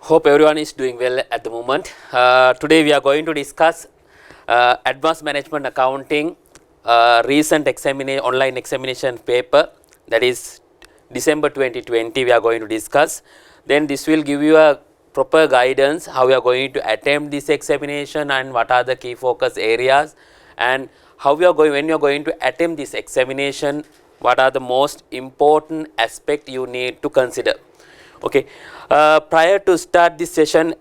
Hope everyone is doing well at the moment. Today we are going to discuss advanced management accounting recent online examination paper, that is December 2020 we are going to discuss. Then this will give you a proper guidance how we are going to attempt this examination and what are the key focus areas, and how we are going, when you are going to attempt this examination, what are the most important aspect you need to consider. Okay. Prior to start this session,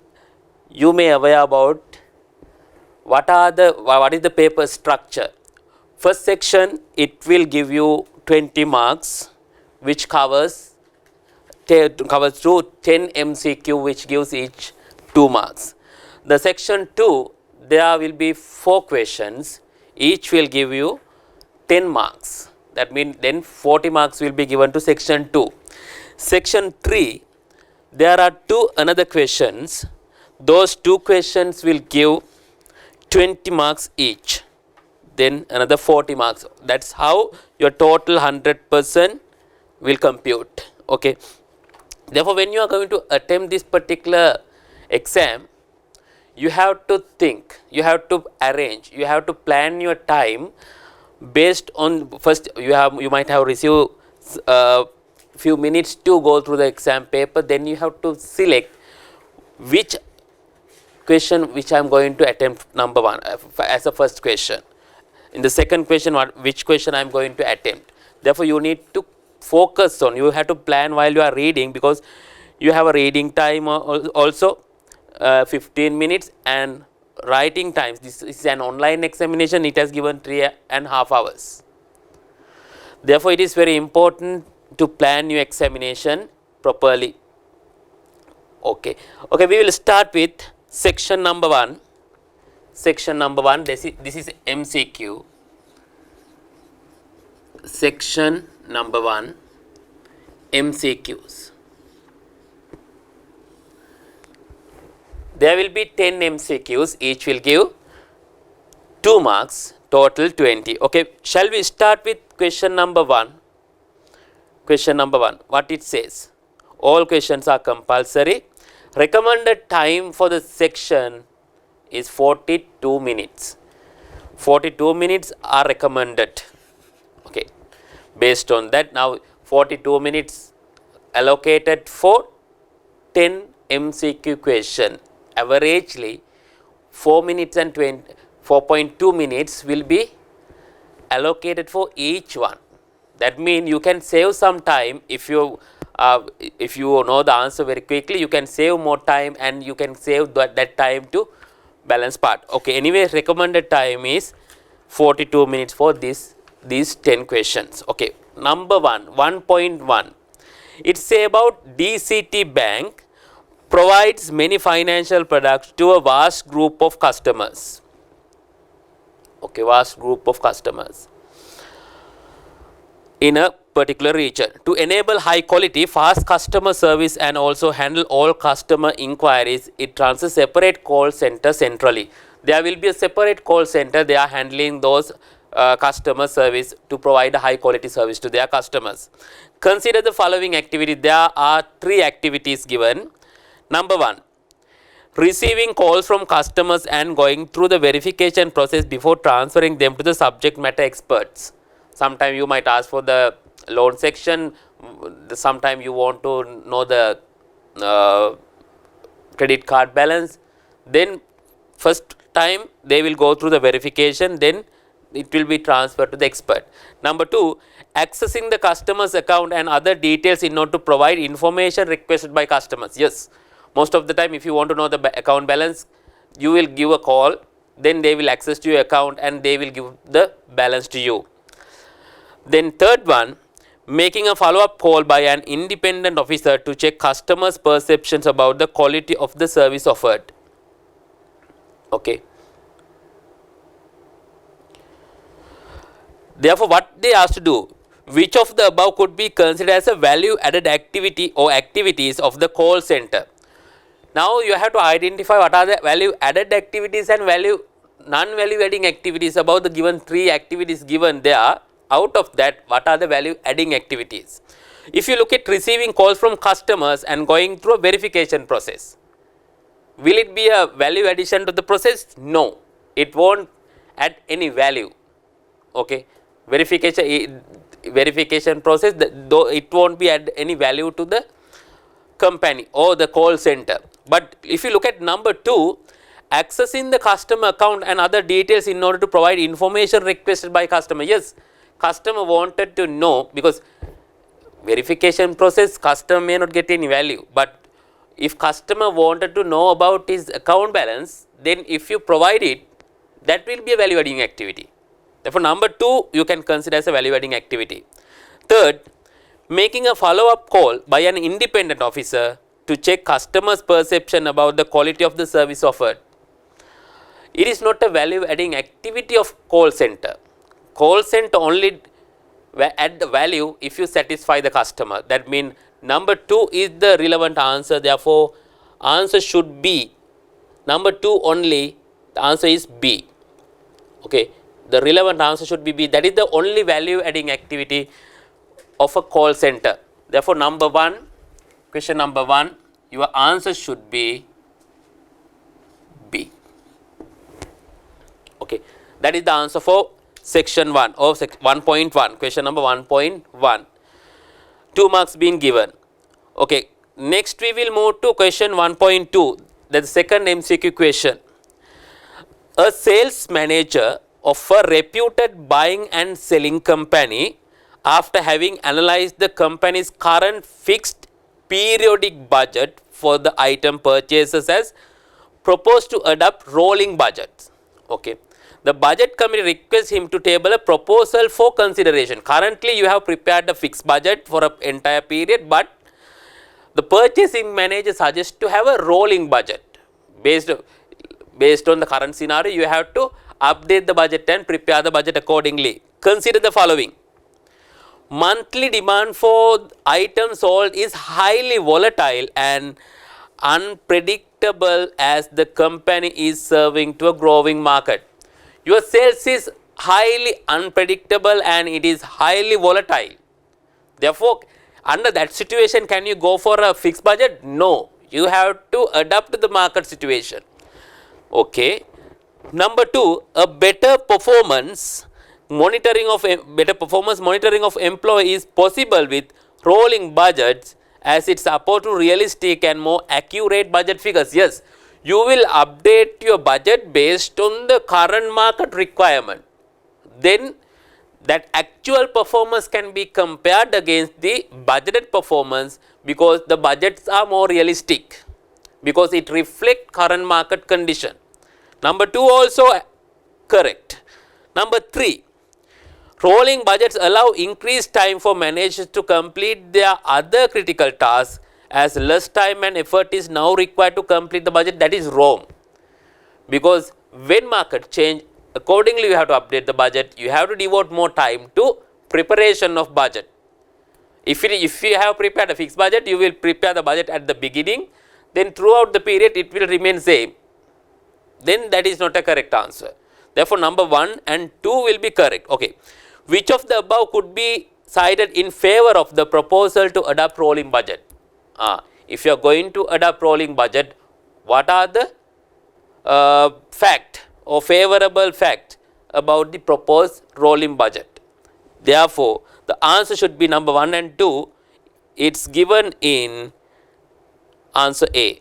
you may aware about what is the paper structure. First section, it will give you 20 marks, which covers through 10 MCQ, which gives each 2 marks. The section 2, there will be 4 questions, each will give you 10 marks. That means then 40 marks will be given to section 2. Section 3, there are 2 another questions. Those 2 questions will give 20 marks each, then another 40 marks. That's how your total 100% will compute. Okay. Therefore, when you are going to attempt this particular exam, you have to think, you have to arrange, you have to plan your time based on, first you might have received few minutes to go through the exam paper, then you have to select which question which I am going to attempt, number 1 as a first question. In the second question, which question I am going to attempt. Therefore, you need to focus on, you have to plan while you are reading, because you have a reading time also 15 minutes and writing times. This is an online examination, it has given 3.5 hours. Therefore, it is very important to plan your examination properly. Okay. Okay, we will start with section number 1. Section number 1, this is MCQ. Section number 1, MCQs. There will be 10 MCQs, each will give 2 marks, total 20. Okay, shall we start with question number 1? Question number 1, what it says? All questions are compulsory. Recommended time for the section is 42 minutes. 42 minutes are recommended. Okay. Based on that, now 42 minutes allocated for 10 MCQ question. Averagely 4 minutes and 4.2 minutes will be allocated for each one. That means you can save some time if you know the answer very quickly. You can save more time and you can save that time to balance part. Okay. Anyway, recommended time is 42 minutes for these 10 questions. Okay. Number 1, 1.1. It say about DCT Bank provides many financial products to a vast group of customers. Okay, vast group of customers in a particular region. To enable high quality, fast customer service and also handle all customer inquiries, it runs a separate call center centrally. There will be a separate call center, they are handling those customer service to provide a high quality service to their customers. Consider the following activity. There are 3 activities given. Number 1, receiving calls from customers and going through the verification process before transferring them to the subject matter experts. Sometime you might ask for the loan section, sometime you want to know the credit card balance. Then first time they will go through the verification, then it will be transferred to the expert. Number 2, accessing the customer's account and other details in order to provide information requested by customers. Yes, most of the time if you want to know the account balance, you will give a call, then they will access to your account and they will give the balance to you. Then third one, making a follow-up call by an independent officer to check customers' perceptions about the quality of the service offered. Okay. Therefore, what they asked to do, which of the above could be considered as a value added activity or activities of the call center? Now you have to identify what are the value added activities and non-value adding activities. About the given 3 activities given there, out of that what are the value adding activities. If you look at receiving calls from customers and going through a verification process, Will it be a value addition to the process? No, it won't add any value. Okay, verification process, though it won't be add any value to the company or the call center. But if you look at number 2, accessing the customer account and other details in order to provide information requested by customer. Yes, customer wanted to know, because verification process customer may not get any value, but if customer wanted to know about his account balance, then if you provide it, that will be a value adding activity. Therefore, number 2 you can consider as a value adding activity. Third, making a follow up call by an independent officer to check customers' perception about the quality of the service offered. It is not a value adding activity of call center. Call center only add the value if you satisfy the customer. That means number 2 is the relevant answer. Therefore, answer should be number 2 only. The answer is B. Okay, the relevant answer should be B. That is the only value adding activity of a call center. Therefore, number 1, question number 1, your answer should be B. Okay, that is the answer for section 1 or 1.1, question number 1.1. 2 marks being given. Okay, next we will move to question 1.2, the second MCQ question. A sales manager of a reputed buying and selling company, after having analyzed the company's current fixed periodic budget for the item purchases, has proposed to adopt rolling budgets. Okay, the budget committee requests him to table a proposal for consideration. Currently you have prepared a fixed budget for an entire period, but the purchasing manager suggests to have a rolling budget. Based on the current scenario, you have to update the budget and prepare the budget accordingly. Consider the following. Monthly demand for items sold is highly volatile and unpredictable as the company is serving to a growing market. Your sales is highly unpredictable and it is highly volatile. Therefore, under that situation, can you go for a fixed budget? No, you have to adapt to the market situation. Okay. Number 2, a better performance monitoring of employee is possible with rolling budgets, as it supports realistic and more accurate budget figures. Yes, you will update your budget based on the current market requirement. Then that actual performance can be compared against the budgeted performance, because the budgets are more realistic, because it reflects current market condition. Number 2 also correct. Number 3, rolling budgets allow increased time for managers to complete their other critical tasks, as less time and effort is now required to complete the budget. That is wrong, because when market change, accordingly you have to update the budget. You have to devote more time to preparation of budget. If you have prepared a fixed budget, you will prepare the budget at the beginning, then throughout the period it will remain same. Then that is not a correct answer. Therefore, number 1 and 2 will be correct. Okay, which of the above could be cited in favor of the proposal to adopt rolling budget? If you are going to adopt rolling budget, what are the fact or favorable fact about the proposed rolling budget? Therefore, the answer should be number 1 and 2. It's given in answer A.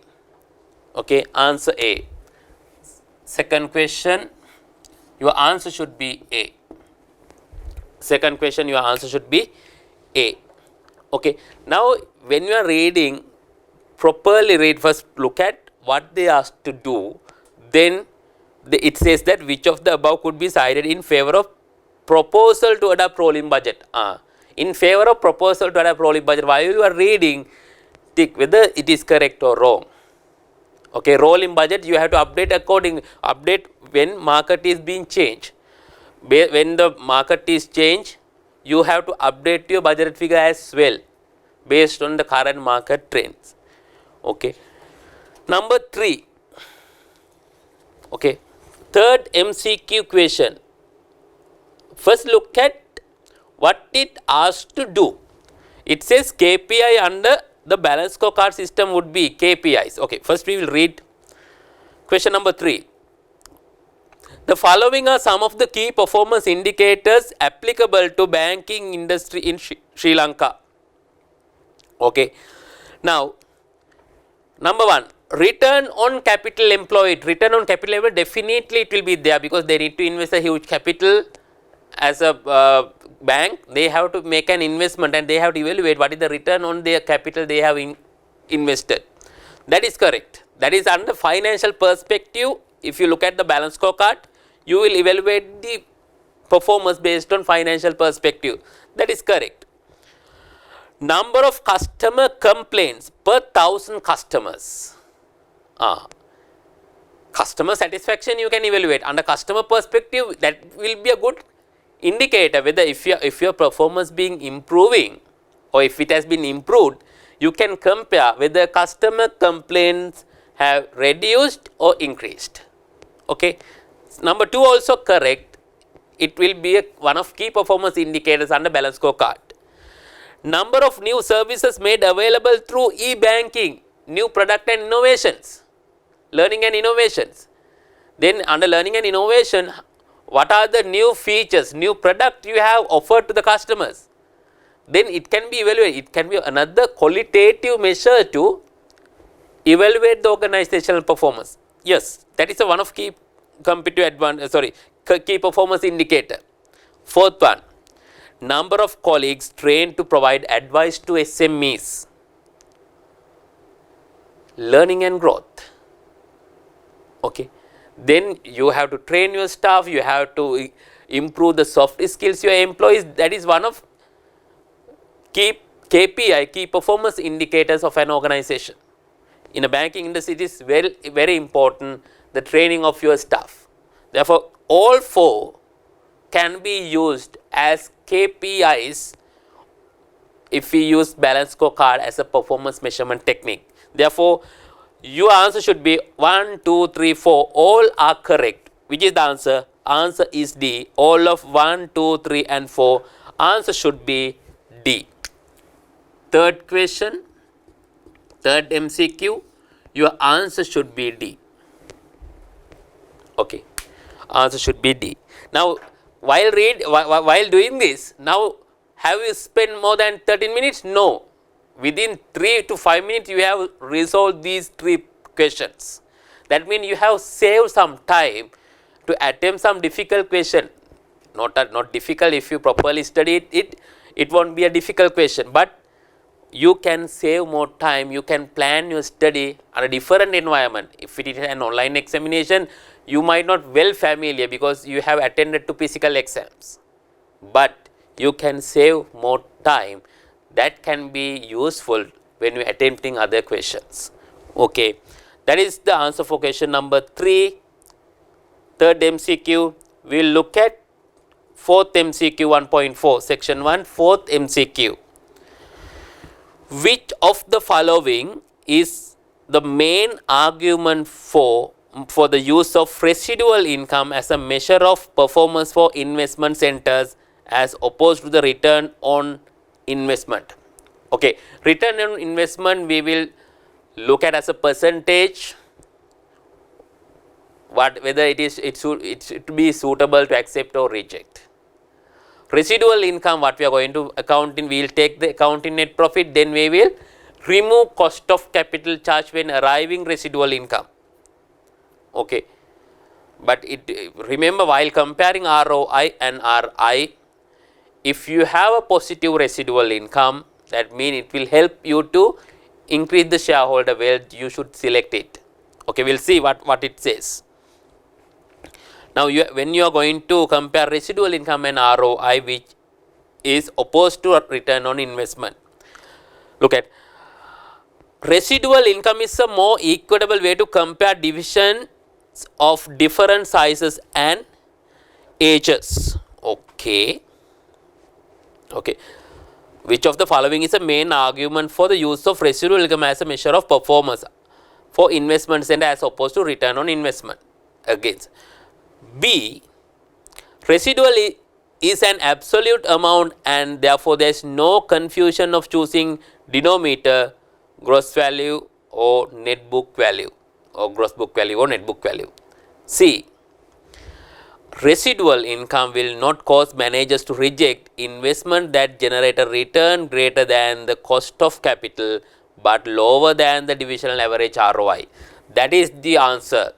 Okay, answer A. Second question, your answer should be A. Second question, your answer should be A. Okay, now when you are reading, properly read, first look at what they asked to do, then it says that which of the above could be cited in favor of proposal to adopt rolling budget. In favor of proposal to adopt rolling budget, while you are reading, tick whether it is correct or wrong. Okay, rolling budget you have to update when market is being changed. When the market is changed, you have to update your budget figure as well based on the current market trends. Okay, number 3. Okay, third MCQ question. First look at what it asks to do. It says KPI under the balance scorecard system would be KPIs. Okay, first we will read Question number 3. The following are some of the key performance indicators applicable to banking industry in Sri Lanka. Okay. Now, number 1, return on capital employed. Return on capital employed, definitely it will be there because they need to invest a huge capital as a bank. They have to make an investment and they have to evaluate what is the return on their capital they have invested. That is correct. That is under financial perspective. If you look at the balance scorecard, you will evaluate the performance based on financial perspective. That is correct. Number of customer complaints per 1,000 customers. Customer satisfaction you can evaluate. Under customer perspective, that will be a good indicator whether if your performance being improving or if it has been improved, you can compare whether customer complaints have reduced or increased. Okay. Number 2 also correct. It will be one of key performance indicators under balance scorecard. Number of new services made available through e-banking, new product and innovations, learning and innovations. Then under learning and innovation, what are the new features, new product you have offered to the customers? Then it can be evaluated. It can be another qualitative measure to evaluate the organizational performance. Yes, that is one of key key performance indicator. 4th one, number of colleagues trained to provide advice to SMEs. Learning and growth. Okay. Then you have to train your staff, you have to improve the soft skills your employees. That is one of key KPI, key performance indicators of an organization. In a banking industry, it is very, very important, the training of your staff. Therefore, all 4 can be used as KPIs if we use balance scorecard as a performance measurement technique. Therefore, your answer should be 1, 2, 3, 4. All are correct. Which is the answer? Answer is D. All of 1, 2, 3 and 4. Answer should be D. 3rd question, 3rd MCQ, your answer should be D. Okay. Answer should be D. Now, while doing this, now have you spent more than 13 minutes? No. Within 3 to 5 minutes, you have resolved these 3 questions. That means you have saved some time to attempt some difficult question. Not difficult if you properly study it, it won't be a difficult question. But you can save more time, you can plan your study on a different environment. If it is an online examination, you might not well familiar because you have attended to physical exams. But you can save more time that can be useful when you are attempting other questions. Okay. That is the answer for question number 3. 3rd MCQ. We will look at 4th MCQ 1.4, section 1, 4th MCQ. Which of the following is the main argument for the use of residual income as a measure of performance for investment centers as opposed to the return on investment? Okay, return on investment we will look at as a percentage, whether it should be suitable to accept or reject. Residual income, what we are going to account in, we will take the account in net profit, then we will remove cost of capital charge when arriving residual income. Okay. But remember, while comparing ROI and RI, if you have a positive residual income, that means it will help you to increase the shareholder wealth, you should select it. Okay, we will see what it says. Now, when you are going to compare residual income and ROI, which is opposed to a return on investment, look at residual income is a more equitable way to compare divisions of different sizes and ages. Okay. Okay. Which of the following is a main argument for the use of residual income as a measure of performance for investments and as opposed to return on investment? Again, B, residual is an absolute amount and therefore there is no confusion of choosing denominator, gross value or net book value. or gross book value or net book value. C. Residual income will not cause managers to reject investment that generate a return greater than the cost of capital but lower than the divisional average ROI. That is the answer.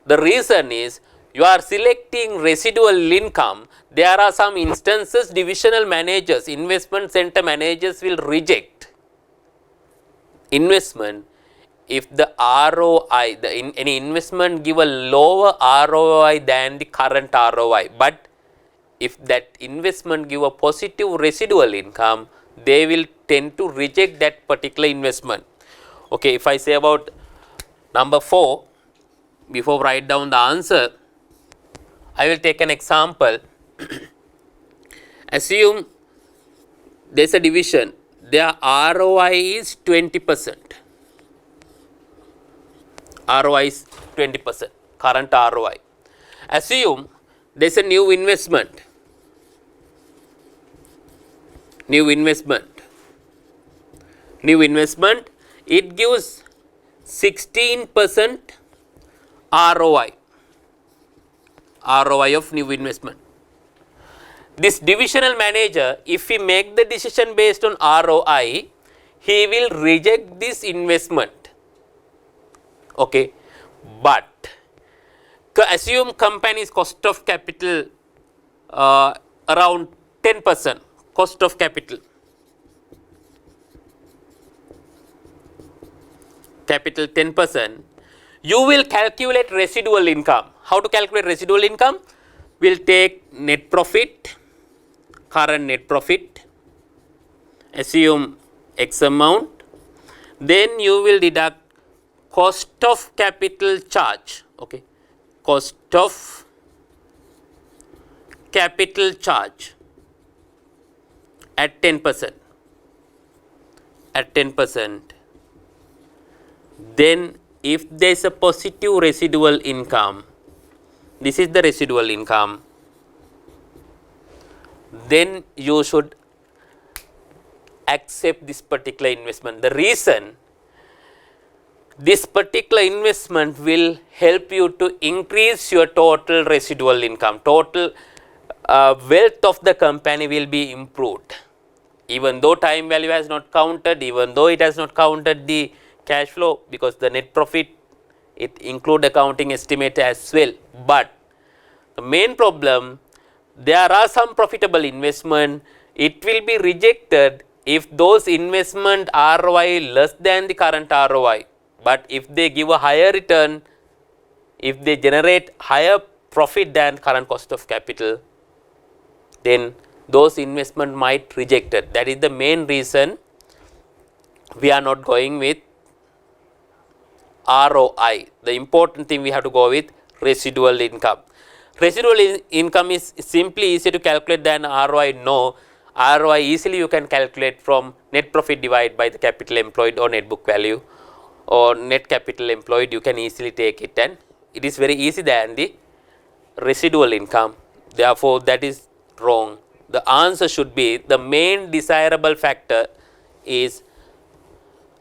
The reason is you are selecting residual income. There are some instances divisional managers, investment center managers will reject investment if the ROI, any investment give a lower ROI than the current ROI, but if that investment give a positive residual income, they will tend to reject that particular investment. Okay, if I say about number 4, before write down the answer, I will take an example. Assume there is a division, their ROI is 20%. ROI is 20%, current ROI. Assume there is a new investment. New investment, it gives 16% ROI of new investment. This divisional manager, if he make the decision based on ROI, he will reject this investment. Okay, but assume company's cost of capital around 10%, cost of capital. Capital 10%, you will calculate residual income. How to calculate residual income? We'll take net profit, current net profit, assume X amount, then you will deduct cost of capital charge. Okay, cost of capital charge at 10%. At 10%. Then if there is a positive residual income, this is the residual income, then you should accept this particular investment. The reason, this particular investment will help you to increase your total residual income. Total wealth of the company will be improved. Even though time value has not counted, even though it has not counted the cash flow, because the net profit, it include accounting estimate as well. But the main problem, there are some profitable investment, it will be rejected if those investment ROI less than the current ROI. But if they give a higher return, if they generate higher profit than current cost of capital, then those investment might rejected. That is the main reason we are not going with ROI. The important thing we have to go with residual income. Residual income is simply easy to calculate than ROI. No, ROI easily you can calculate from net profit divided by the capital employed or net book value, or net capital employed, you can easily take it, and it is very easy than the residual income. Therefore, that is wrong. The answer should be, the main desirable factor is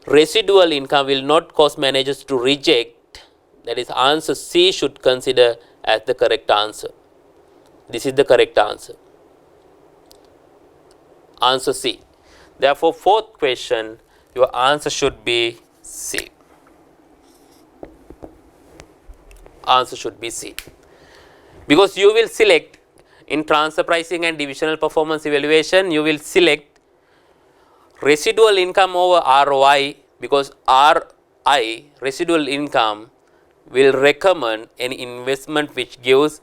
residual income will not cause managers to reject. That is, answer C should consider as the correct answer. This is the correct answer. Answer C. Therefore, fourth question, your answer should be C. Answer should be C. Because you will select in transfer pricing and divisional performance evaluation, you will select residual income over ROI, because RI, residual income, will recommend an investment which gives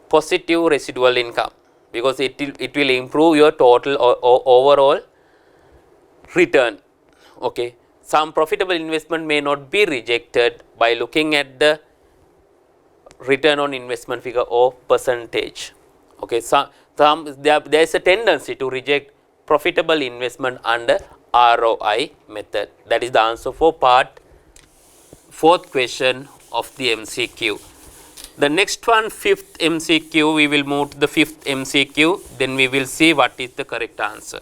positive residual income, because it will improve your total or overall return. Okay. Some profitable investment may not be rejected by looking at the return on investment figure or percentage. Okay. There is a tendency to reject profitable investment under ROI method. That is the answer for part 4th question of the MCQ. The next one, 5th MCQ, we will move to the 5th MCQ, then we will see what is the correct answer.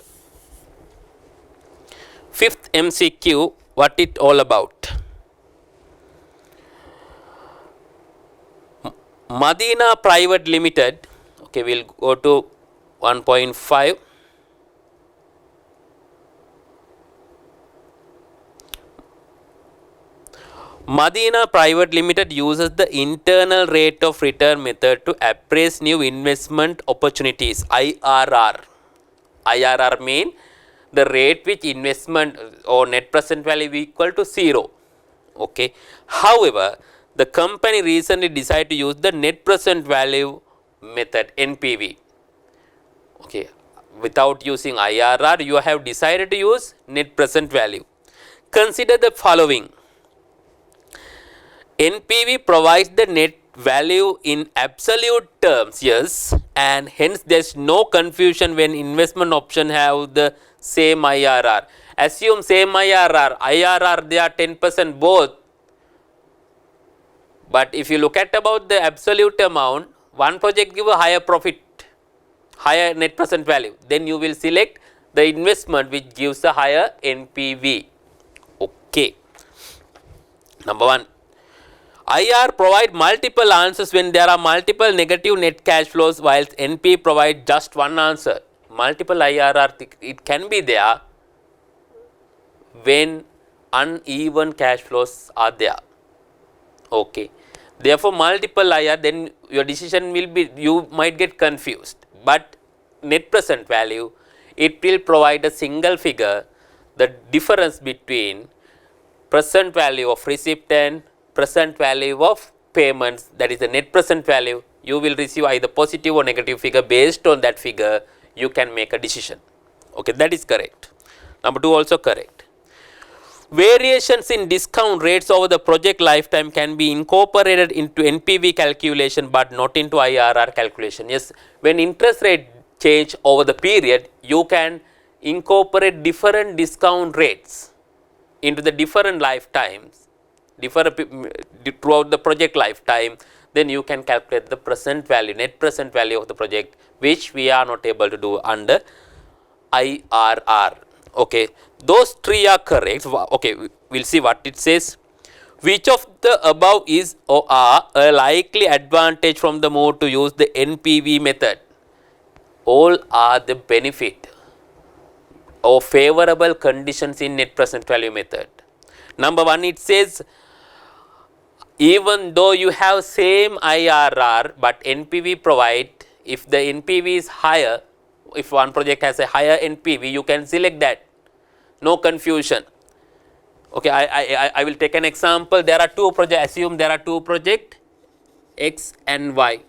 5th MCQ, what it all about? Madina Private Limited, okay, we'll go to 1.5. Madina Private Limited uses the internal rate of return method to appraise new investment opportunities, IRR. IRR mean the rate which investment or net present value equal to 0. Okay. However, the company recently decided to use the net present value method, NPV. Okay. Without using IRR, you have decided to use net present value. Consider the following. NPV provides the net value in absolute terms, yes, and hence there is no confusion when investment option have the same IRR. Assume same IRR they are 10% both, but if you look at about the absolute amount, one project give a higher profit, higher net present value, then you will select the investment which gives a higher NPV. Okay. Number 1. IR provide multiple answers when there are multiple negative net cash flows, whilst NP provide just one answer. Multiple IRR, it can be there when uneven cash flows are there. Okay. Therefore, multiple IR, then your decision will be, you might get confused. But net present value, it will provide a single figure, the difference between present value of receipt and present value of payments, that is the net present value. You will receive either positive or negative figure. Based on that figure, you can make a decision. Okay, that is correct. Number 2 also correct. Variations in discount rates over the project lifetime can be incorporated into NPV calculation but not into IRR calculation. Yes, when interest rate change over the period, you can incorporate different discount rates into the different lifetimes, throughout the project lifetime, then you can calculate the present value, net present value of the project, which we are not able to do under IRR. Okay, those 3 are correct. Okay, we'll see what it says. Which of the above is or are a likely advantage from the move to use the NPV method? All are the benefit or favorable conditions in net present value method. Number 1, it says even though you have same IRR, but NPV provide, if the NPV is higher, if one project has a higher NPV, you can select that. No confusion. Okay, I will take an example. There are 2 projects. Assume there are 2 projects, X and Y.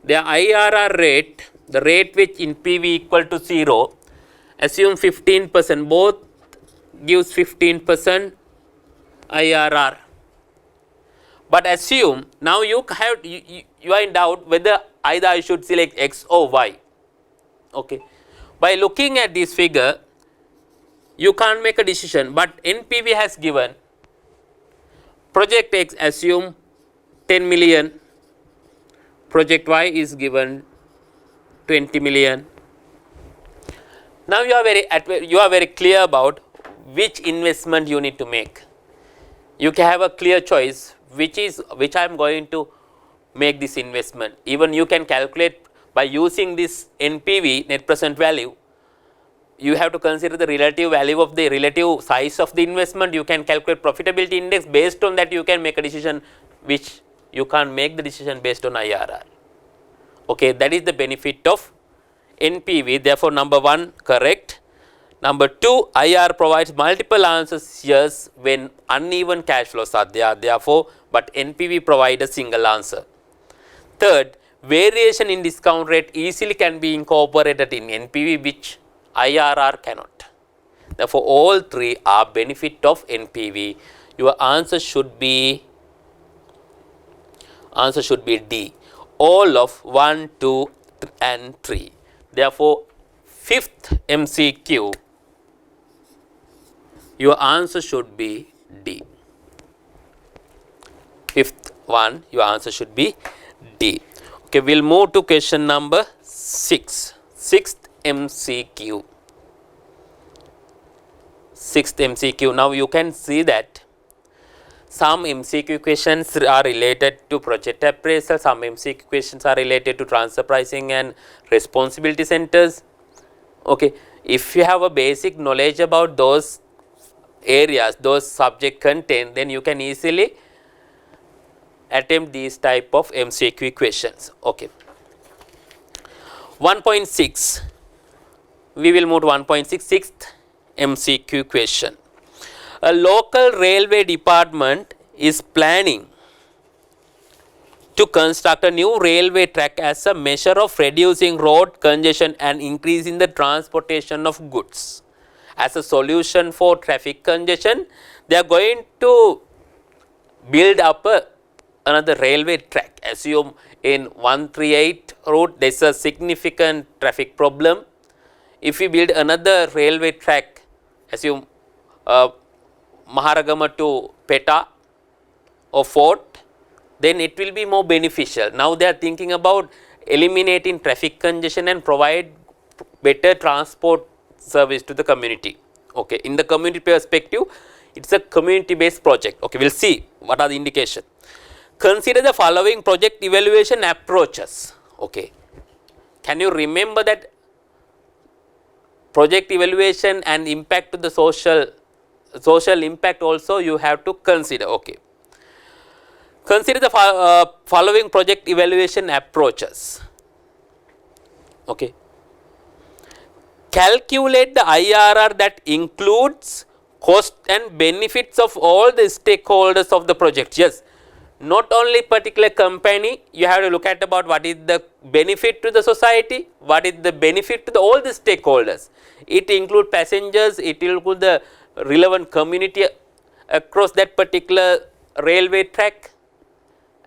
Their IRR rate, the rate which NPV equal to 0, assume 15%. Both gives 15% IRR. But assume now you are in doubt whether either I should select X or Y. Okay. By looking at this figure, you can't make a decision, but NPV has given project X, assume 10 million, project Y is given 20 million. Now you are very clear about which investment you need to make. You can have a clear choice which I am going to make this investment. Even you can calculate by using this NPV, net present value. You have to consider the relative value of the relative size of the investment. You can calculate profitability index. Based on that, you can make a decision, which you can't make the decision based on IRR. Okay, that is the benefit of NPV. Therefore, number 1 correct. Number 2, IR provides multiple answers, yes, when uneven cash flows are there, therefore, but NPV provides a single answer. Third, variation in discount rate easily can be incorporated in NPV, which IRR cannot. Therefore, all 3 are benefit of NPV. Your answer should be D. All of 1, 2 and 3. Therefore, 5th MCQ, your answer should be D. 5th one, your answer should be D. Okay, we'll move to question number 6. 6th MCQ. 6th MCQ. Now you can see that some MCQ questions are related to project appraisal, some MCQ questions are related to transfer pricing and responsibility centers. Okay, if you have a basic knowledge about those areas, those subject content, then you can easily attempt these type of MCQ questions. Okay. 1.6, we will move to 1.6, sixth MCQ question. A local railway department is planning to construct a new railway track as a measure of reducing road congestion and increasing the transportation of goods. As a solution for traffic congestion, they are going to build up another railway track. Assume in 138 route there is a significant traffic problem. If we build another railway track, assume Maharagama to Peta or Fort, then it will be more beneficial. Now they are thinking about eliminating traffic congestion and provide better transport service to the community. Okay, in the community perspective, it's a community based project. Okay, we'll see what are the indications. Consider the following project evaluation approaches. Okay, can you remember that project evaluation and impact to the social impact also you have to consider. Okay, consider the following project evaluation approaches. Okay, calculate the IRR that includes cost and benefits of all the stakeholders of the project. Yes, not only particular company, you have to look at about what is the benefit to the society, what is the benefit to all the stakeholders. It includes passengers, it will include the relevant community across that particular railway track,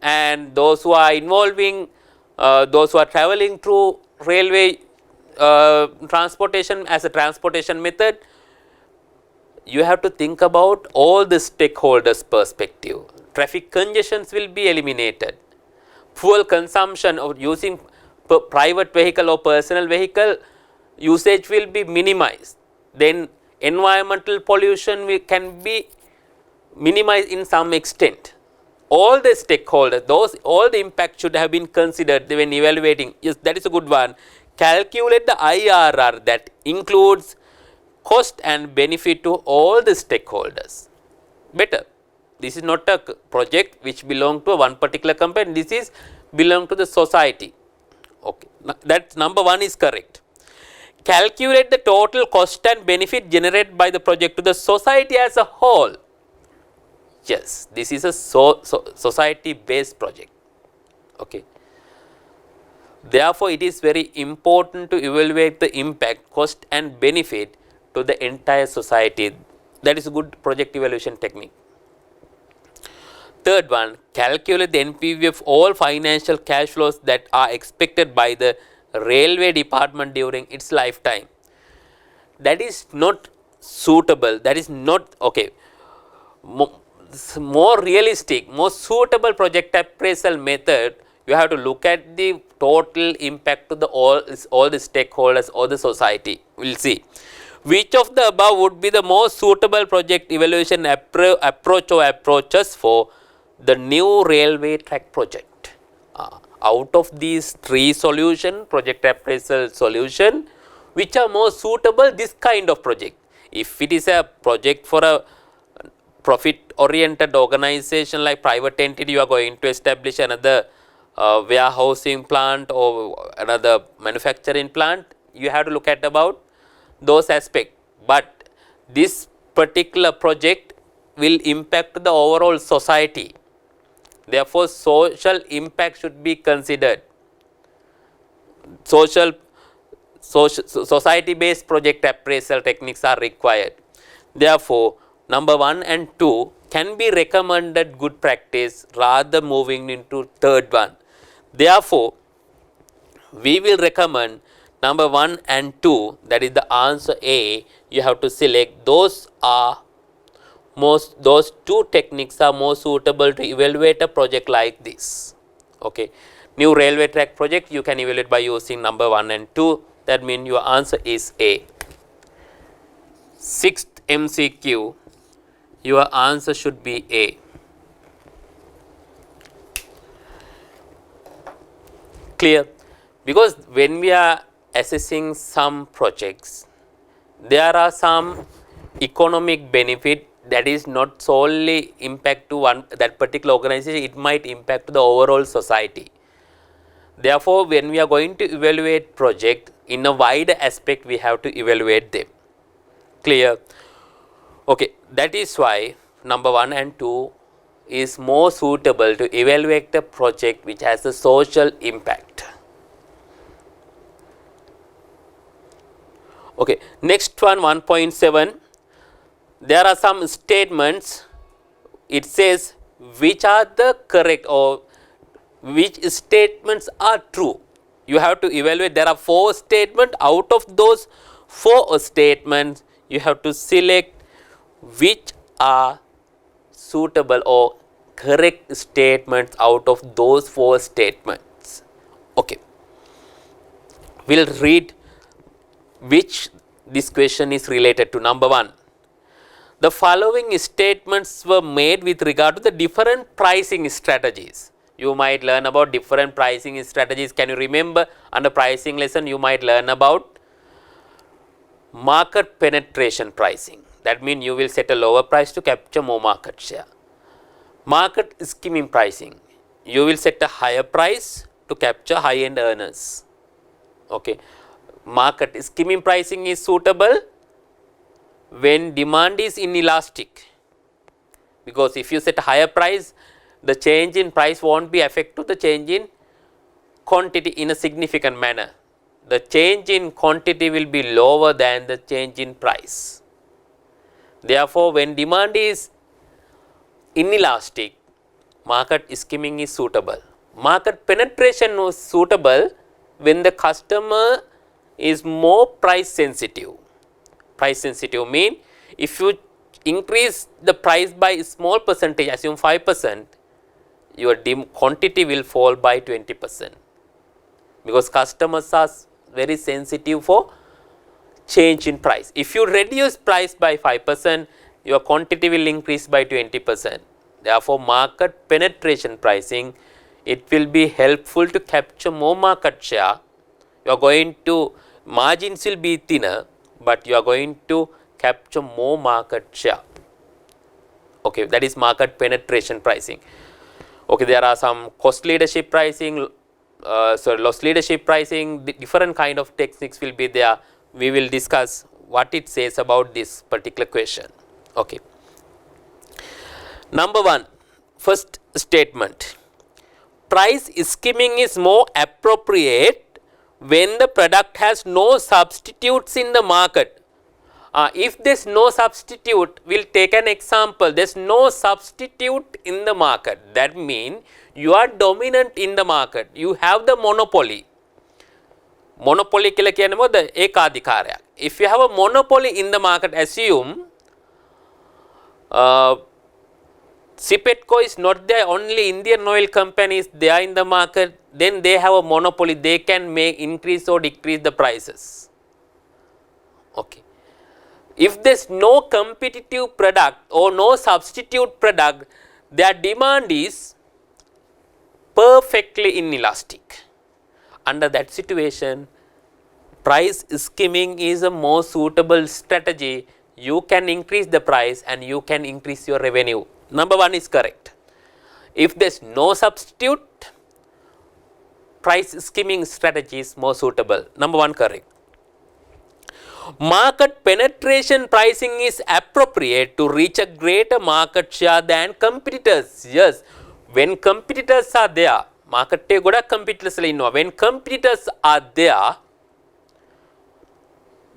and those who are involving, those who are travelling through railway transportation as a transportation method. You have to think about all the stakeholders' perspective. Traffic congestions will be eliminated. Fuel consumption or using private vehicle or personal vehicle usage will be minimized. Then environmental pollution can be minimized in some extent. All the stakeholders, all the impact should have been considered when evaluating. Yes, that is a good one. Calculate the IRR that includes cost and benefit to all the stakeholders. Better. This is not a project which belong to one particular company, this is belong to the society. Okay, that number 1 is correct. Calculate the total cost and benefit generated by the project to the society as a whole. Yes, this is a society based project. Okay. Therefore, it is very important to evaluate the impact, cost and benefit to the entire society. That is a good project evaluation technique. Third one, calculate the NPV of all financial cash flows that are expected by the railway department during its lifetime. That is not suitable, that is not okay. More realistic, more suitable project appraisal method, you have to look at the total impact to the all the stakeholders or the society. We will see which of the above would be the most suitable project evaluation approach or approaches for the new railway track project. Out of these 3 solution, project appraisal solution, which are more suitable this kind of project. If it is a project for a profit oriented organization like private entity, you are going to establish another warehousing plant or another manufacturing plant, you have to look at about those aspects. But this particular project will impact the overall society. Therefore, social impact should be considered. Society based project appraisal techniques are required. Therefore, number 1 and 2 can be recommended good practice rather moving into third one. Therefore, we will recommend number 1 and 2, that is the answer A. You have to select those 2 techniques are more suitable to evaluate a project like this. Okay. New railway track project you can evaluate by using number 1 and 2. That means your answer is A. 6th MCQ, your answer should be A. Clear? Because when we are assessing some projects, there are some economic benefit that is not solely impact to one that particular organization, it might impact the overall society. Therefore, when we are going to evaluate project in a wider aspect, we have to evaluate them. Clear? Okay, that is why number 1 and 2 is more suitable to evaluate the project which has a social impact. Okay, next one 1.7, there are some statements, it says which are the correct or which statements are true. You have to evaluate, there are 4 statements, out of those 4 statements you have to select which are suitable or correct statements out of those 4 statements. Okay, we will read which this question is related to. Number 1, the following statements were made with regard to the different pricing strategies. You might learn about different pricing strategies. Can you remember under pricing lesson you might learn about market penetration pricing. That means you will set a lower price to capture more market share. Market skimming pricing, you will set a higher price to capture high end earners. Okay. Market skimming pricing is suitable when demand is inelastic, because if you set a higher price, the change in price won't be affect to the change in quantity in a significant manner. The change in quantity will be lower than the change in price. Therefore, when demand is inelastic, market skimming is suitable. Market penetration is suitable when the customer is more price sensitive. Price sensitive mean if you increase the price by a small percentage, assume 5%, your quantity will fall by 20%, because customers are very sensitive for change in price. If you reduce price by 5%, your quantity will increase by 20%. Therefore, market penetration pricing, it will be helpful to capture more market share. You are going to, margins will be thinner, but you are going to capture more market share. Okay, that is market penetration pricing. Okay, there are some cost leadership pricing, loss leadership pricing, different kind of techniques will be there. We will discuss what it says about this particular question. Okay. Number 1, first statement, price skimming is more appropriate when the product has no substitutes in the market. If there is no substitute, we will take an example, there is no substitute in the market. That means you are dominant in the market, you have the monopoly. Monopoly කියලා කියන්නේ මොකද? ඒකාධිකාරයක්. If you have a monopoly in the market, assume Sipetco is not there, only Indian oil companies they are in the market, then they have a monopoly, they can make increase or decrease the prices. Okay. If there is no competitive product or no substitute product, their demand is perfectly inelastic. Under that situation, price skimming is a more suitable strategy. You can increase the price and you can increase your revenue. Number 1 is correct. If there is no substitute, price skimming strategy is more suitable. Number 1 correct. Market penetration pricing is appropriate to reach a greater market share than competitors. Yes, when competitors are there, market te goda competitors la innawa. When competitors are there,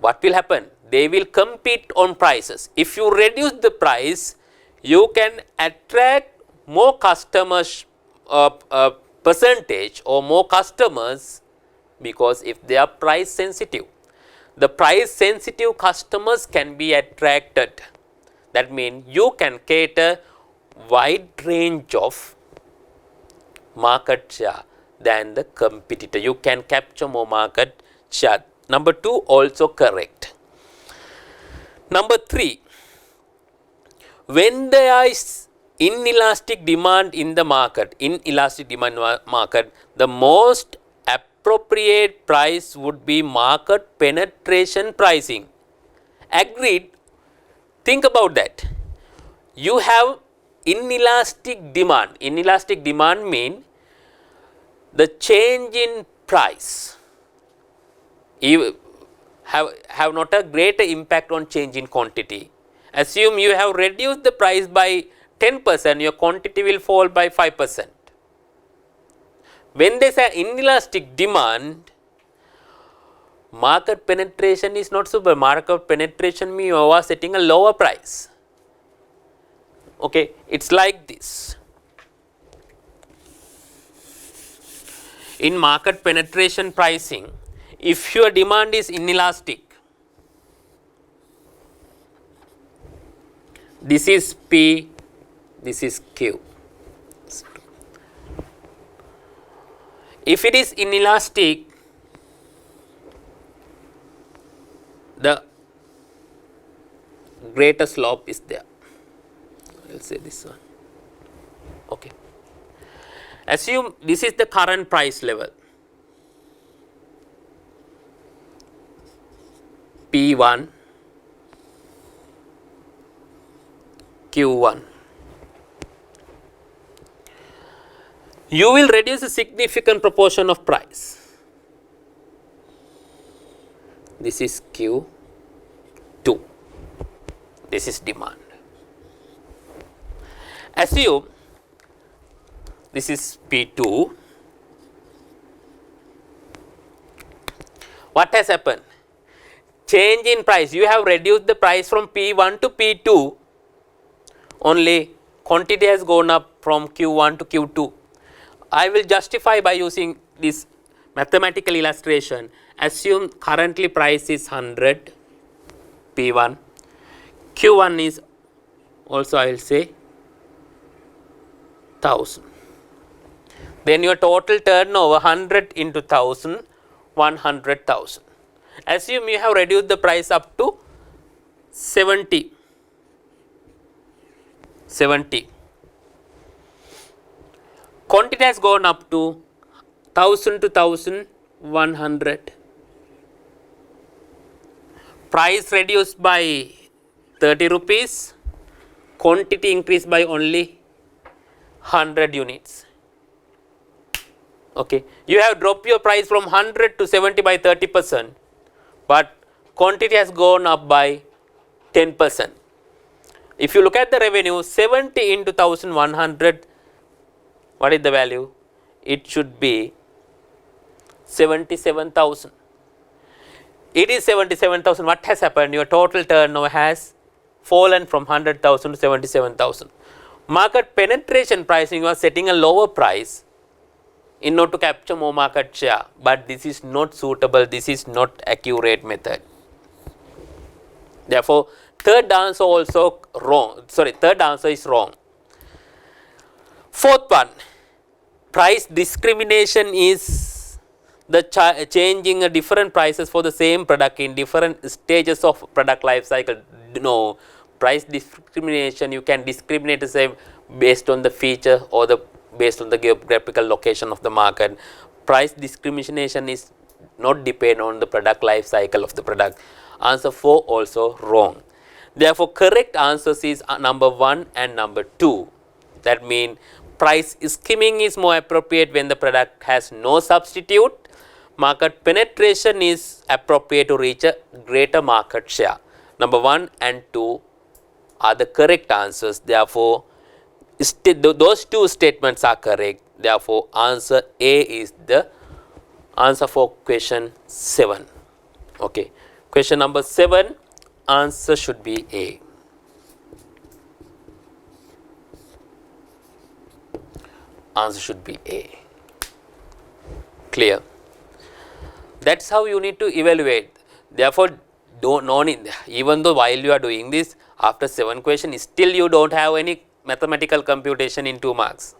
what will happen? They will compete on prices. If you reduce the price, you can attract more customers, percentage or more customers, because if they are price sensitive, the price sensitive customers can be attracted. That means you can cater wide range of market share than the competitor. You can capture more market share. Number 2 also correct. Number 3, when there is inelastic demand in the market, the most appropriate price would be market penetration pricing. Agreed. Think about that. You have inelastic demand. Inelastic demand means the change in price have not a greater impact on change in quantity. Assume you have reduced the price by 10%, your quantity will fall by 5%. When there is an inelastic demand, market penetration is not super. Market penetration means you are setting a lower price. Okay, it's like this. In market penetration pricing, if your demand is inelastic, this is P, this is Q. If it is inelastic, the greater slope is there. I will say this one. Okay. Assume this is the current price level. P1, Q1. You will reduce a significant proportion of price. This is Q2. This is demand. Assume this is P2. What has happened? Change in price. You have reduced the price from P1 to P2. Only quantity has gone up from Q1 to Q2. I will justify by using this mathematical illustration. Assume currently price is 100 P1. Q1 is also, I will say, 1000. Then your total turnover 100 into 1000, 100,000. Assume you have reduced the price up to 70. Quantity has gone up to 1000 to 1100. Price reduced by 30 rupees. Quantity increased by only 100 units. Okay. You have dropped your price from 100 to 70 by 30%, but quantity has gone up by 10%. If you look at the revenue, 70 into 1100, what is the value? It should be 77,000. It is 77,000. What has happened? Your total turnover has fallen from 100,000 to 77,000. Market penetration pricing, you are setting a lower price in order to capture more market share, but this is not suitable. This is not accurate method. Therefore, third answer also wrong. Sorry, third answer is wrong. Fourth one, price discrimination is the changing different prices for the same product in different stages of product life cycle. No, price discrimination, you can discriminate the same based on the feature or based on the geographical location of the market. Price discrimination is not depend on the product life cycle of the product. Answer 4 also wrong. Therefore, correct answers is number 1 and number 2. That means price skimming is more appropriate when the product has no substitute. Market penetration is appropriate to reach a greater market share. Number 1 and 2 are the correct answers. Therefore, those two statements are correct. Therefore, answer A is the answer for question 7. Okay. Question number 7, answer should be A. Answer should be A. Clear? That's how you need to evaluate. Therefore, no need, even though while you are doing this, after 7 questions, still you don't have any mathematical computation in 2 marks.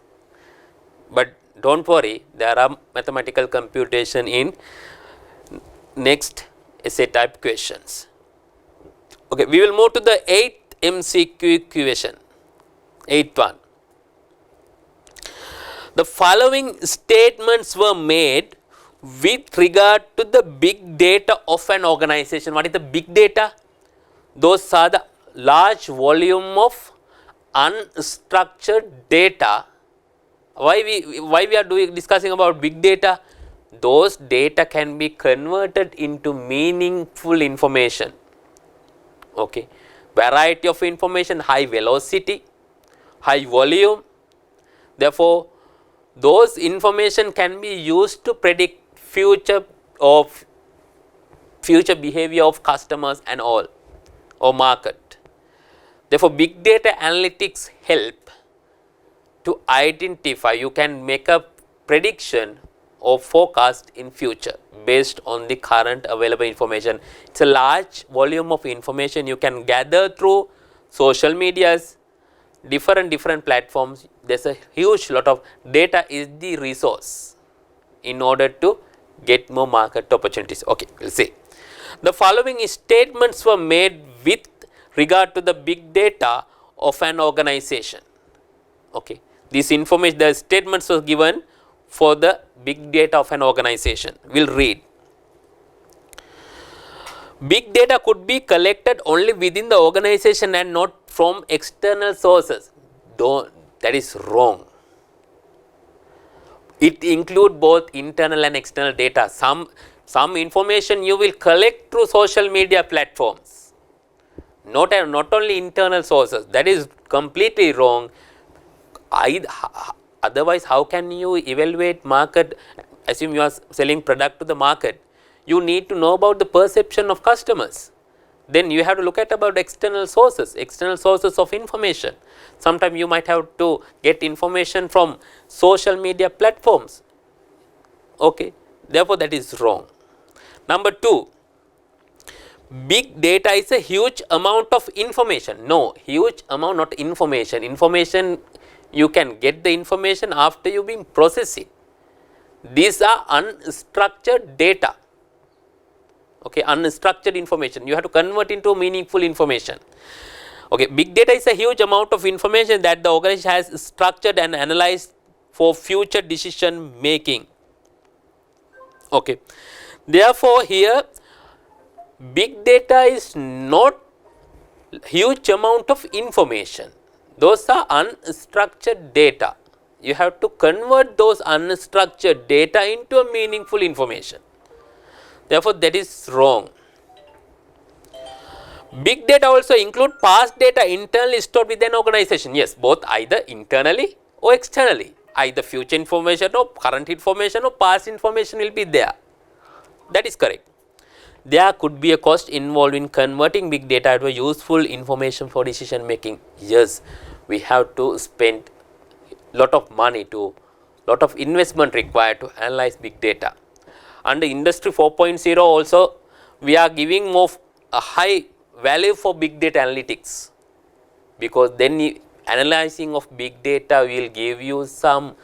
But don't worry, there are mathematical computation in next essay type questions. Okay, we will move to the 8th MCQ question. 8th one. The following statements were made with regard to the big data of an organization. What is the big data? Those are the large volume of unstructured data. Why we are discussing about big data? Those data can be converted into meaningful information. Okay, variety of information, high velocity, high volume. Therefore, those information can be used to predict future behavior of customers and all, or market. Therefore, big data analytics help to identify, you can make a prediction or forecast in future based on the current available information. It's a large volume of information you can gather through social medias, different platforms. There's a huge lot of data is the resource in order to get more market opportunities. Okay, we'll see. The following statements were made with regard to the big data of an organization. Okay, this information, the statements were given for the big data of an organization. We'll read. Big data could be collected only within the organization and not from external sources. That is wrong. It includes both internal and external data. Some information you will collect through social media platforms, not only internal sources. That is completely wrong. Otherwise, how can you evaluate market? Assume you are selling product to the market, you need to know about the perception of customers. Then you have to look at about external sources of information. Sometimes you might have to get information from social media platforms. Okay, therefore that is wrong. Number 2, big data is a huge amount of information. No, huge amount, not information. Information, you can get the information after you being processed. These are unstructured data. Okay, unstructured information, you have to convert into meaningful information. Okay, big data is a huge amount of information that the organization has structured and analyzed for future decision making. Okay, therefore here big data is not huge amount of information. Those are unstructured data. You have to convert those unstructured data into a meaningful information. Therefore, that is wrong. Big data also include past data internally stored within an organization. Yes, both either internally or externally. Either future information or current information or past information will be there. That is correct. There could be a cost involved in converting big data to useful information for decision making. Yes, we have to spend lot of money lot of investment required to analyze big data. Under Industry 4.0 also, we are giving more a high value for big data analytics, because then analyzing of big data will give you some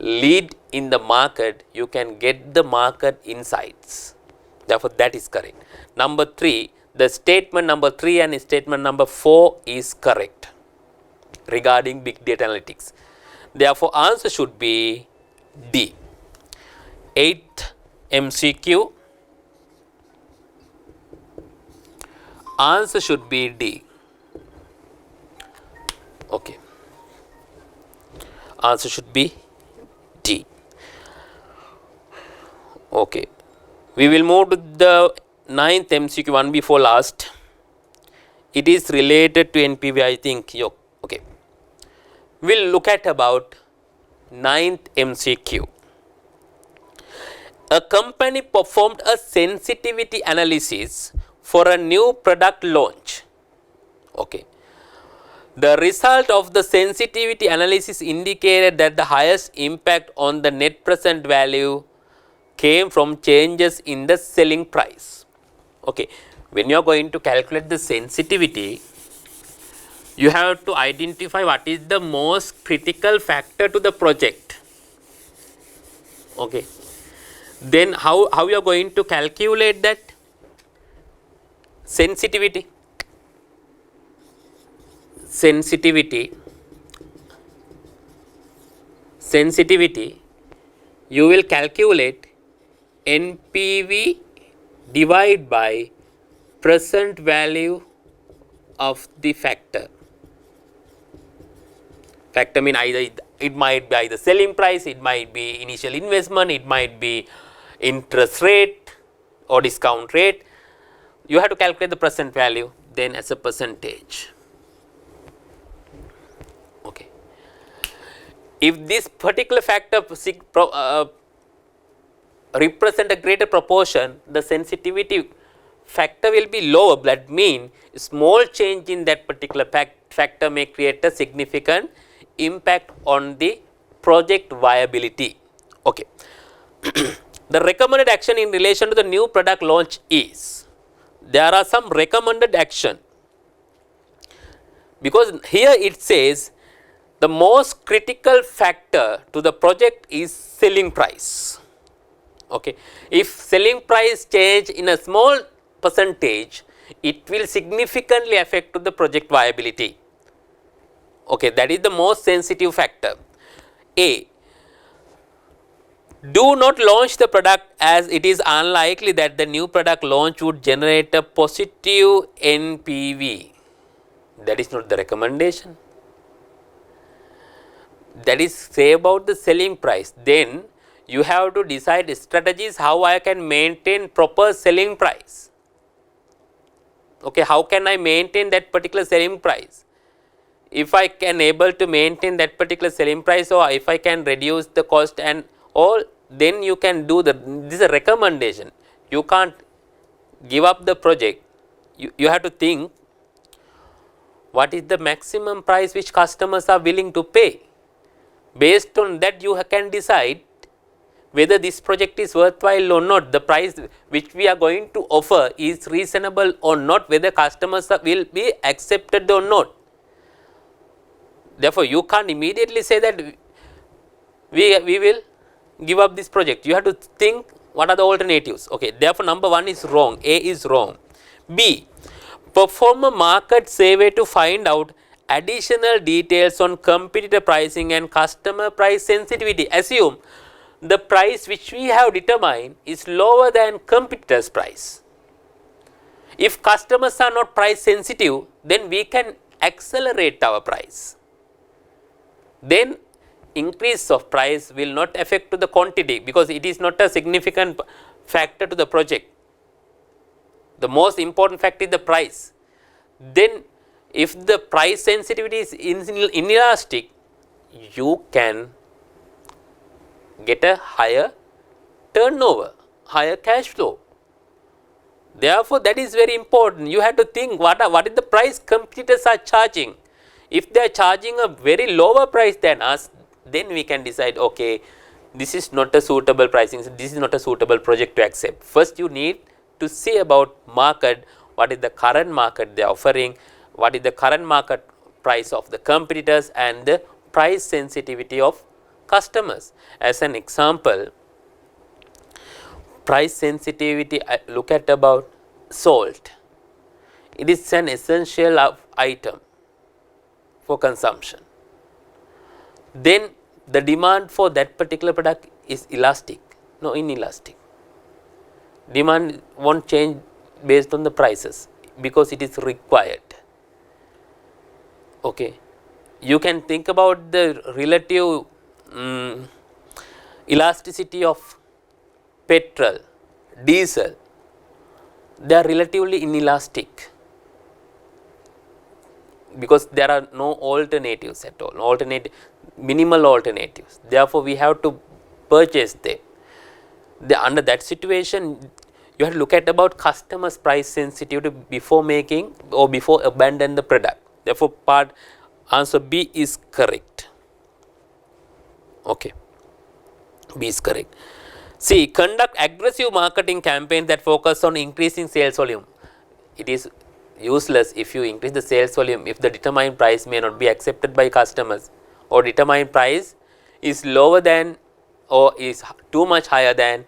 lead in the market. You can get the market insights. Therefore, that is correct. Number 3, the statement number 3 and statement number 4 is correct regarding big data analytics. Therefore, answer should be D. 8th MCQ, answer should be D. Okay, answer should be D. Okay, we will move to the 9th MCQ, one before last. It is related to NPV, I think. Okay, we'll look at about 9th MCQ. A company performed a sensitivity analysis for a new product launch. Okay. The result of the sensitivity analysis indicated that the highest impact on the net present value came from changes in the selling price. Okay. When you are going to calculate the sensitivity, you have to identify what is the most critical factor to the project. Okay. Then how you are going to calculate that sensitivity? Sensitivity, you will calculate NPV divided by present value of the factor. Factor mean either it might be either selling price, it might be initial investment, it might be interest rate or discount rate. You have to calculate the present value then as a percentage. Okay. If this particular factor represent a greater proportion, the sensitivity factor will be lower. That means small change in that particular factor may create a significant impact on the project viability. Okay. The recommended action in relation to the new product launch is, there are some recommended action, because here it says the most critical factor to the project is selling price. Okay. If selling price change in a small percentage, it will significantly affect to the project viability. Okay, that is the most sensitive factor. A, do not launch the product as it is unlikely that the new product launch would generate a positive NPV. That is not the recommendation. That is say about the selling price. Then you have to decide strategies how I can maintain proper selling price. Okay, how can I maintain that particular selling price? If I can able to maintain that particular selling price, or if I can reduce the cost and all, then you can do this is a recommendation. You can't give up the project. You have to think what is the maximum price which customers are willing to pay. Based on that you can decide whether this project is worthwhile or not, the price which we are going to offer is reasonable or not, whether customers will be accepted or not. Therefore, you can't immediately say that we will give up this project. You have to think what are the alternatives. Okay. Therefore, number 1 is wrong, A is wrong. B, perform a market survey to find out additional details on competitor pricing and customer price sensitivity. Assume the price which we have determined is lower than competitors' price. If customers are not price sensitive, then we can accelerate our price. Then increase of price will not affect to the quantity, because it is not a significant factor to the project. The most important factor is the price. Then if the price sensitivity is inelastic, you can get a higher turnover, higher cash flow. Therefore, that is very important. You have to think what is the price competitors are charging. If they are charging a very lower price than us, then we can decide, okay, this is not a suitable pricing, this is not a suitable project to accept. First, you need to see about market, what is the current market they are offering, what is the current market price of the competitors, and the price sensitivity of customers. As an example, price sensitivity, look at about salt. It is an essential item for consumption. Then the demand for that particular product is elastic, no inelastic. Demand won't change based on the prices because it is required. Okay. You can think about the relative elasticity of petrol, diesel. They are relatively inelastic because there are no alternatives at all, minimal alternatives. Therefore, we have to purchase them. Under that situation, you have to look at about customers' price sensitivity before making or before abandon the product. Therefore, answer B is correct. Okay, B is correct. C, conduct aggressive marketing campaign that focus on increasing sales volume. It is useless if you increase the sales volume if the determined price may not be accepted by customers, or determined price is lower than or is too much higher than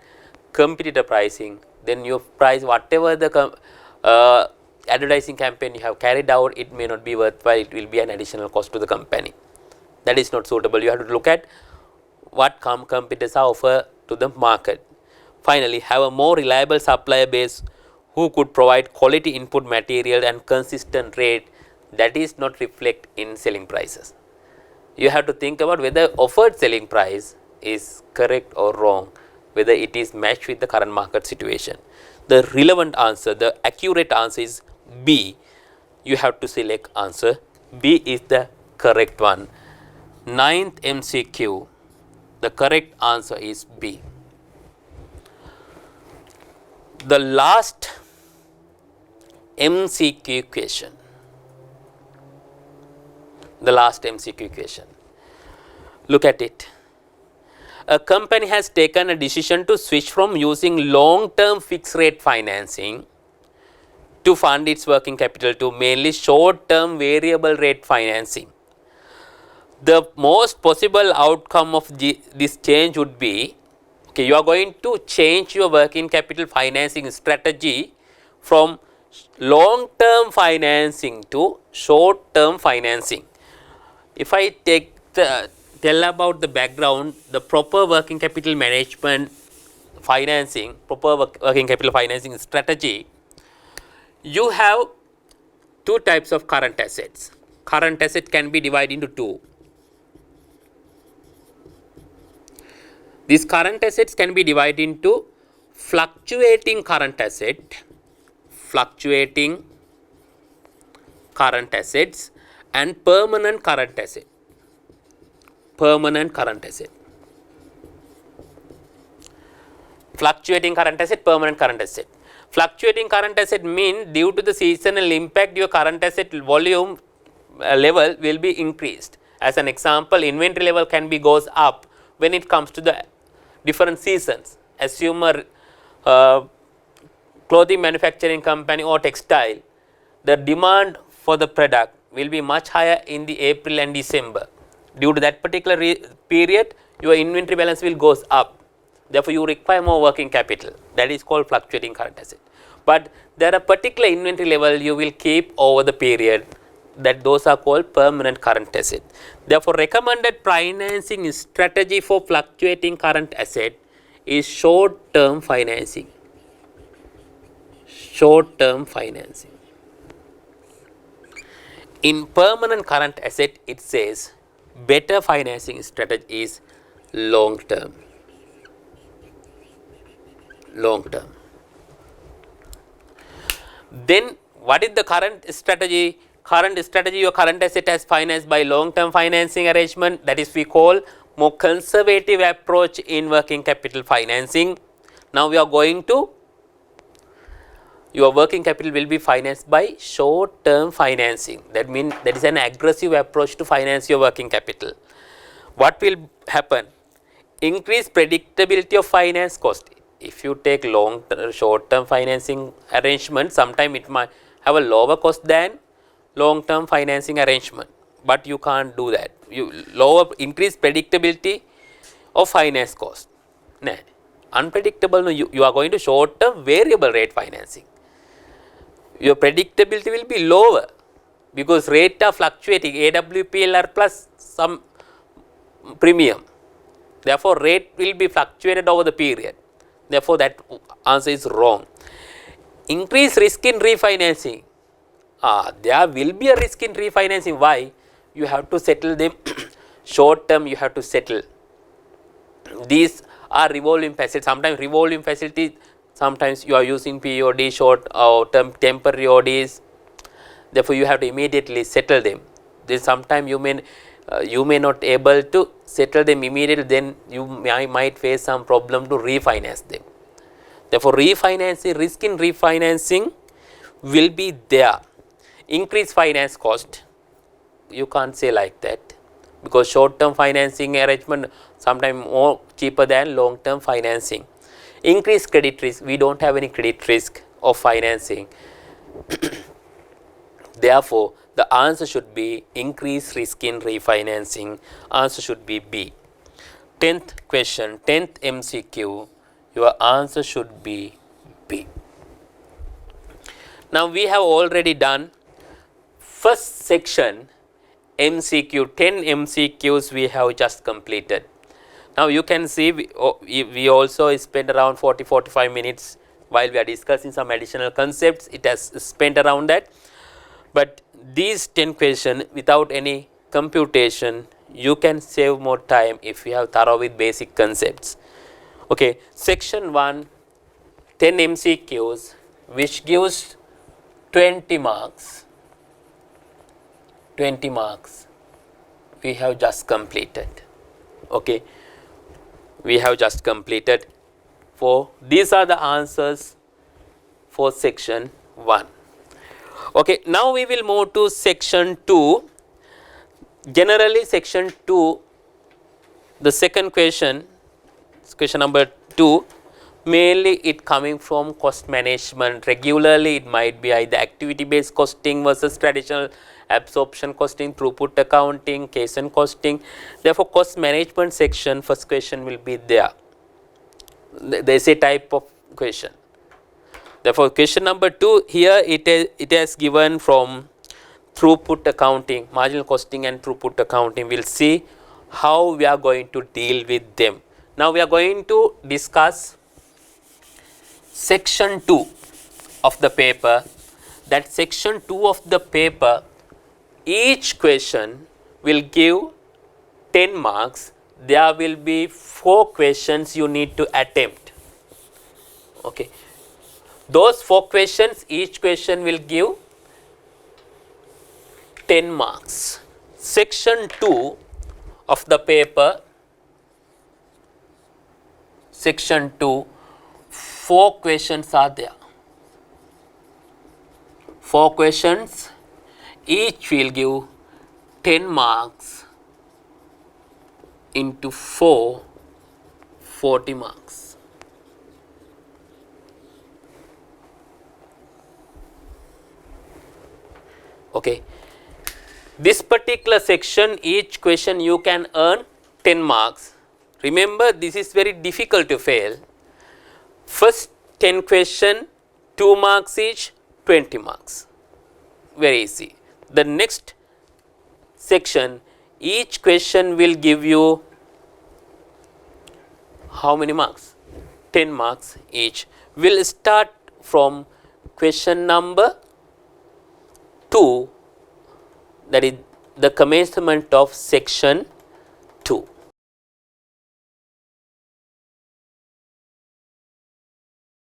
competitor pricing. Then your price, whatever the advertising campaign you have carried out, it may not be worthwhile, it will be an additional cost to the company. That is not suitable. You have to look at what competitors are offer to the market. Finally, have a more reliable supplier base who could provide quality input material and consistent rate that is not reflect in selling prices. You have to think about whether offered selling price is correct or wrong, whether it is matched with the current market situation. The relevant answer, the accurate answer is B. You have to select answer B is the correct one. 9th MCQ, the correct answer is B. The last MCQ question. The last MCQ question. Look at it. A company has taken a decision to switch from using long-term fixed rate financing to fund its working capital to mainly short-term variable rate financing. The most possible outcome of this change would be, okay, you are going to change your working capital financing strategy from long-term financing to short-term financing. If I tell about the background, the proper working capital management financing, proper working capital financing strategy, you have two types of current assets. Current asset can be divided into two. These current assets can be divided into fluctuating current asset, and permanent current asset. Fluctuating current asset, permanent current asset. Fluctuating current asset means due to the seasonal impact, your current asset volume level will be increased. As an example, inventory level can be goes up when it comes to the different seasons. Assume a clothing manufacturing company or textile, the demand for the product will be much higher in the April and December. Due to that particular period, your inventory balance will goes up. Therefore, you require more working capital. That is called fluctuating current asset. But there are particular inventory level you will keep over the period, that those are called permanent current asset. Therefore, recommended financing strategy for fluctuating current asset is short-term financing. In permanent current asset, it says better financing strategy is long term. Then what is the current strategy? Current strategy, your current asset as financed by long term financing arrangement, that is we call more conservative approach in working capital financing. Now we are going to, your working capital will be financed by short term financing. That means that is an aggressive approach to finance your working capital. What will happen? Increase predictability of finance cost. If you take short term financing arrangement, sometimes it might have a lower cost than long term financing arrangement, but you can't do that. You increase predictability of finance cost. Nah, unpredictable, no, you are going to short term variable rate financing. Your predictability will be lower because rate are fluctuating, AWPLR plus some premium. Therefore, rate will be fluctuated over the period. Therefore, that answer is wrong. Increase risk in refinancing. There will be a risk in refinancing. Why? You have to settle them short term, you have to settle. These are revolving facilities. Sometimes revolving facilities, sometimes you are using POD, short or temporary ODs. Therefore, you have to immediately settle them. Then sometimes you may not able to settle them immediately, then you might face some problem to refinance them. Therefore, refinancing, risk in refinancing will be there. Increase finance cost, you can't say like that, because short term financing arrangement sometimes more cheaper than long term financing. Increase credit risk, we don't have any credit risk of financing. Therefore, the answer should be increase risk in refinancing. Answer should be B. 10th question, 10th MCQ, your answer should be B. Now, we have already done first section MCQ, 10 MCQs we have just completed. Now you can see we also spent around 40-45 minutes while we are discussing some additional concepts. It has spent around that, but these 10 questions without any computation, you can save more time if you have thorough with basic concepts. Okay, section 1, 10 MCQs which gives 20 marks. 20 marks we have just completed. Okay, we have just completed. For these are the answers for section 1. Okay, now we will move to section 2. Generally section 2, the second question number 2, mainly it coming from cost management. Regularly it might be either activity based costing versus traditional absorption costing, throughput accounting, case and costing. Therefore cost management section, first question will be there. There is a type of question. Therefore question number 2, here it has given from throughput accounting, marginal costing and throughput accounting. We will see how we are going to deal with them. Now we are going to discuss section 2 of the paper. That section 2 of the paper, each question will give 10 marks. There will be 4 questions you need to attempt. Okay, those 4 questions, each question will give 10 marks. Section 2 of the paper, section 2, 4 questions are there. 4 questions, each will give 10 marks into 4, 40 marks. Okay, this particular section, each question you can earn 10 marks. Remember, this is very difficult to fail. First 10 question, 2 marks each, 20 marks. Very easy. The next section, each question will give you how many marks? 10 marks each. We'll start from question number 2, that is the commencement of section